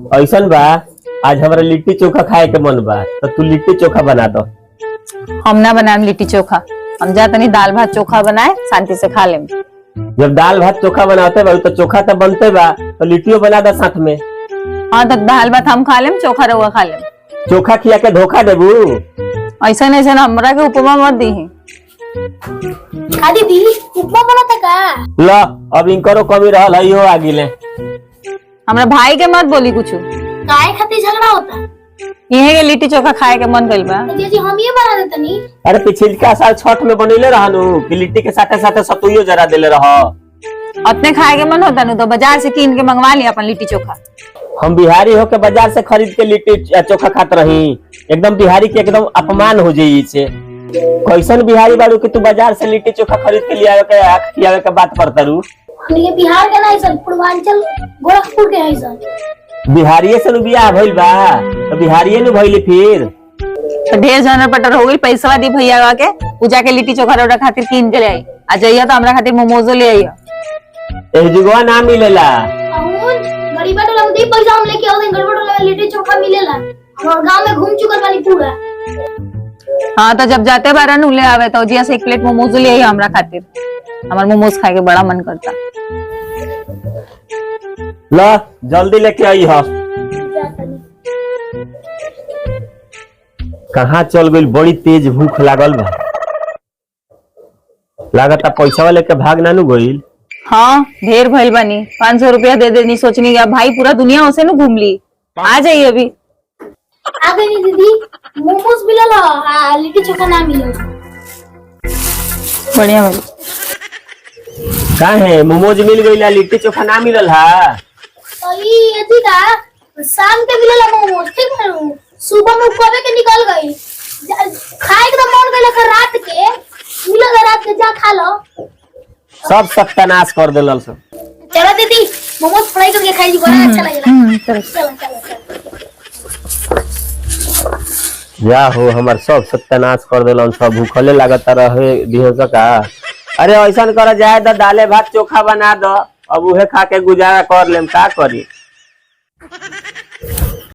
ऐसन बा, आज हमारा लिट्टी चोखा खाए के मन बा, तो तू लिट्टी चोखा बना दो। हम ना बनाए लिट्टी चोखा, हम जा तनी दाल भात चोखा बनाए शांति से खा लेम। जब दाल भात चोखा बनाते बा तो चोखा तो बनते बा, तो लिट्टियों बना दो साथ में। हाँ तो दाल भात हम खा लेम, चोखा रहुआ खा लेम। चोखा खिया के धोखा देबू? ऐसा ऐसा हमरा के उपमा मत दी। दीदी उपमा बनाता का? ला अब इनकरो कमी रहल है, हो आगे ले। हमरा भाई के मत बोली कुछ। काहे खातिर झगड़ा होता? इहे के लिट्टी चोखा खाए के मन कइल बा। जी हम ये बना देतनी। अरे पिछिलका साल छठ में बनैले रहनु कि लिट्टी के साथे साथे सतुइयो जरा देले रह। अपने खाए के मन होता नु तो बाजार से कीन के मंगवा ली अपन लिट्टी चोखा। हम बिहारी होके बाजार से खरीद के लिट्टी चोखा खात रही, एकदम बिहारी के एकदम अपमान हो जाई से। कैसन बिहारी बाड़ू कि तू बाजार से लिट्टी चोखा खरीद के लिया के खियावे के बात करता रू? ये बिहार के नहीं सर, पूर्वांचल गोरखपुर के है सर। बिहारिये से नु बियाह भइल बा, तो बिहारिये नु भइली फिर। तो ढेर जानर पटर हो गई, पैसा दी भैया के पूजा के लिट्टी चोखा रोड़ा खातिर कीन के ले आई। आ जाइए तो हमरा खातिर मोमोजो ले आइए। ए जुगवा ना मिलेला। गरीबा टोला में पैसा हम लेके आओ, गरीबा टोला में लिट्टी चोखा मिलेला। हम गांव में घूम चुकल बानी पूरा। हाँ तो जब जाते बारा नु ले आवे तो जिया से एक प्लेट मोमोज ले आई हमरा खातिर। हमार मोमोज खाए के बड़ा मन करता। ला जल्दी लेके आई हो। कहाँ चल गई? बड़ी तेज भूख लागल बा, लागता पैसा लेके भाग ना नु गइल। हाँ ढेर भइल बानी, 500 रुपया दे देनी, सोचनी भाई पूरा दुनिया उसे नु घूम ली। आ जाइए अभी। आ गई दीदी, मोमोज मिलल, लिट्टी चोखा ना मिलल। बढ़िया भाई। का है मोमोज मिल गइल, लिट्टी चोखा ना मिलल हा? तो ये अथी का शाम के मिलल मोमोज, ठीक है? सुबह में कबे के निकल गई, खाए के तो मन गइल कर रात के मिलल, रात के जा खा लो। सब सत्यानाश कर देलल सब। चलो दीदी मोमोज फ्राई करके खाई जी, बड़ा अच्छा लगेला। चलो चलो या हो हमार सब सत्यानाश कर देलन, सब भूखले लागता रहे दिहो का। अरे ऐसा कर जाए तो दाले भात चोखा बना दो, अब उहे खा के गुजारा कर लेम, का करी।